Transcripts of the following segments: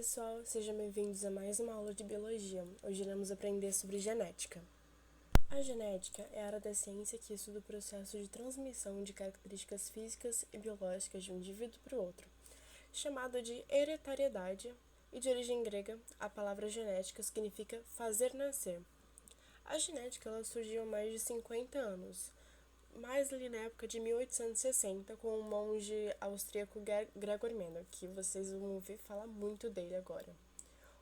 pessoal, sejam bem-vindos a mais uma aula de biologia. Hoje iremos aprender sobre genética. A genética é a área da ciência que estuda o processo de transmissão de características físicas e biológicas de um indivíduo para o outro, chamado de hereditariedade, e de origem grega, a palavra genética significa fazer nascer. A genética ela surgiu há mais de 50 anos, mais ali na época de 1860, com o monge austríaco Gregor Mendel, que vocês vão ouvir falar muito dele agora.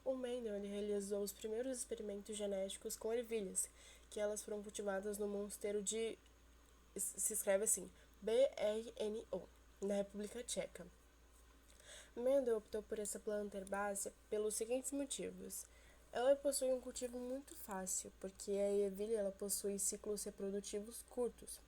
O Mendel ele realizou os primeiros experimentos genéticos com ervilhas, que elas foram cultivadas no mosteiro de, se escreve assim, Brno, na República Tcheca. Mendel optou por essa planta herbácea pelos seguintes motivos. Ela possui um cultivo muito fácil, porque a ervilha ela possui ciclos reprodutivos curtos,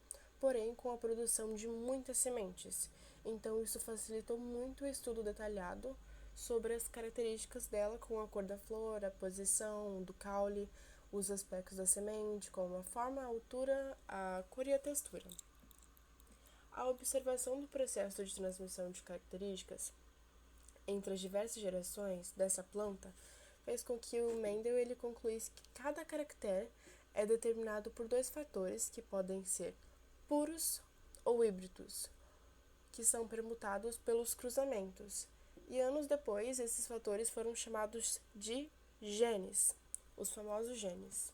porém com a produção de muitas sementes. Então isso facilitou muito o estudo detalhado sobre as características dela, com a cor da flor, a posição do caule, os aspectos da semente, como a forma, a altura, a cor e a textura. A observação do processo de transmissão de características entre as diversas gerações dessa planta fez com que o Mendel ele concluísse que cada caractere é determinado por dois fatores que podem ser puros ou híbridos, que são permutados pelos cruzamentos. E anos depois, esses fatores foram chamados de genes, os famosos genes.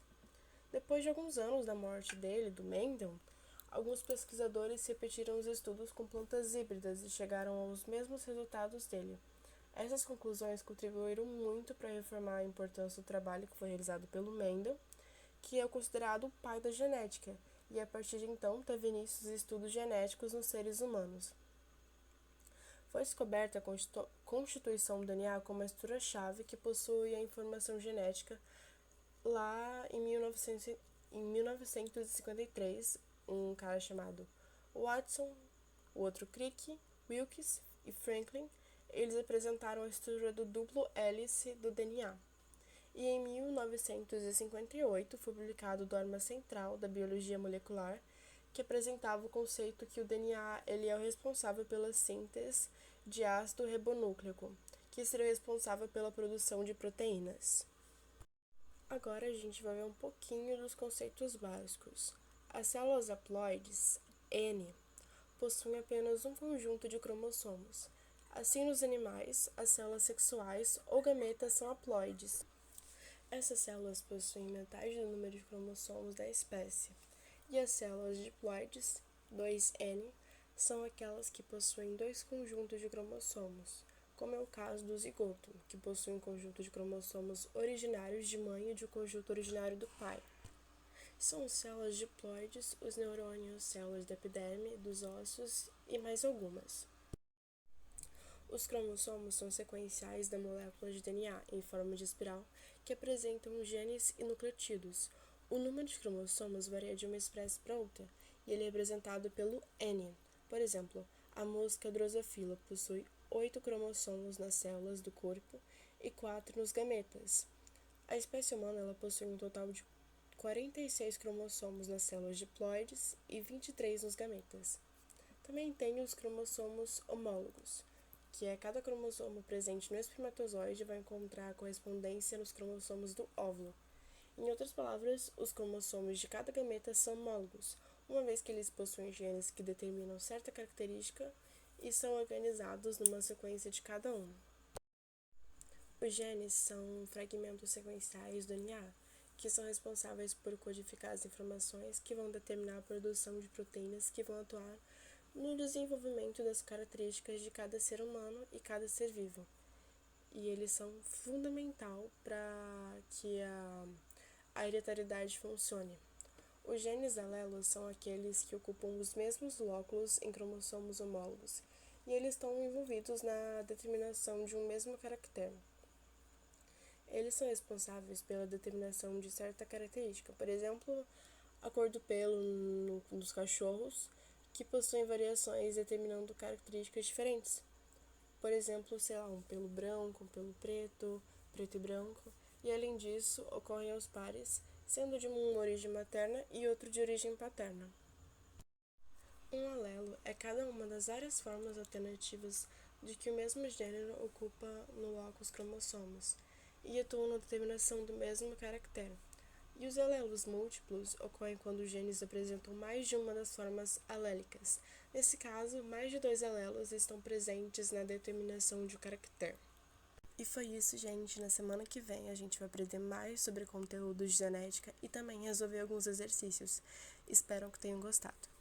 Depois de alguns anos da morte dele, do Mendel, alguns pesquisadores repetiram os estudos com plantas híbridas e chegaram aos mesmos resultados dele. Essas conclusões contribuíram muito para reformar a importância do trabalho que foi realizado pelo Mendel, que é considerado o pai da genética, e a partir de então teve início os estudos genéticos nos seres humanos. Foi descoberta a constituição do DNA como uma estrutura-chave que possui a informação genética lá em 1953, um cara chamado Watson, o outro Crick, Wilkes e Franklin, eles apresentaram a estrutura do duplo hélice do DNA. E em 1958 foi publicado o Dogma Central da Biologia Molecular, que apresentava o conceito que o DNA ele é o responsável pela síntese de ácido ribonúcleico, que seria o responsável pela produção de proteínas. Agora a gente vai ver um pouquinho dos conceitos básicos. As células haploides, N, possuem apenas um conjunto de cromossomos. Assim, nos animais, as células sexuais ou gametas são haploides. Essas células possuem metade do número de cromossomos da espécie. E as células diploides, 2N, são aquelas que possuem dois conjuntos de cromossomos, como é o caso do zigoto, que possui um conjunto de cromossomos originários de mãe e de um conjunto originário do pai. São células diploides, os neurônios, células da epiderme, dos ossos e mais algumas. Os cromossomos são sequenciais da molécula de DNA em forma de espiral que apresentam genes e nucleotídeos. O número de cromossomos varia de uma espécie para outra e ele é representado pelo N. Por exemplo, a mosca Drosophila possui 8 cromossomos nas células do corpo e 4 nos gametas. A espécie humana ela possui um total de 46 cromossomos nas células diploides e 23 nos gametas. Também tem os cromossomos homólogos, que é cada cromossomo presente no espermatozoide vai encontrar a correspondência nos cromossomos do óvulo. Em outras palavras, os cromossomos de cada gameta são homólogos, uma vez que eles possuem genes que determinam certa característica e são organizados numa sequência de cada um. Os genes são fragmentos sequenciais do DNA, que são responsáveis por codificar as informações que vão determinar a produção de proteínas que vão atuar no desenvolvimento das características de cada ser humano e cada ser vivo. E eles são fundamental para que a hereditariedade funcione. Os genes alelos são aqueles que ocupam os mesmos lóculos em cromossomos homólogos, e eles estão envolvidos na determinação de um mesmo caractere. Eles são responsáveis pela determinação de certa característica, por exemplo, a cor do pelo nos cachorros, que possuem variações determinando características diferentes. Por exemplo, um pelo branco, um pelo preto, preto e branco, e além disso, ocorrem aos pares, sendo de uma origem materna e outro de origem paterna. Um alelo é cada uma das várias formas alternativas de que o mesmo gênero ocupa no locus cromossomos e atuam na determinação do mesmo caractere. E os alelos múltiplos ocorrem quando os genes apresentam mais de uma das formas alélicas. Nesse caso, mais de 2 alelos estão presentes na determinação de um caractere. E foi isso, gente. Na semana que vem a gente vai aprender mais sobre conteúdos de genética e também resolver alguns exercícios. Espero que tenham gostado.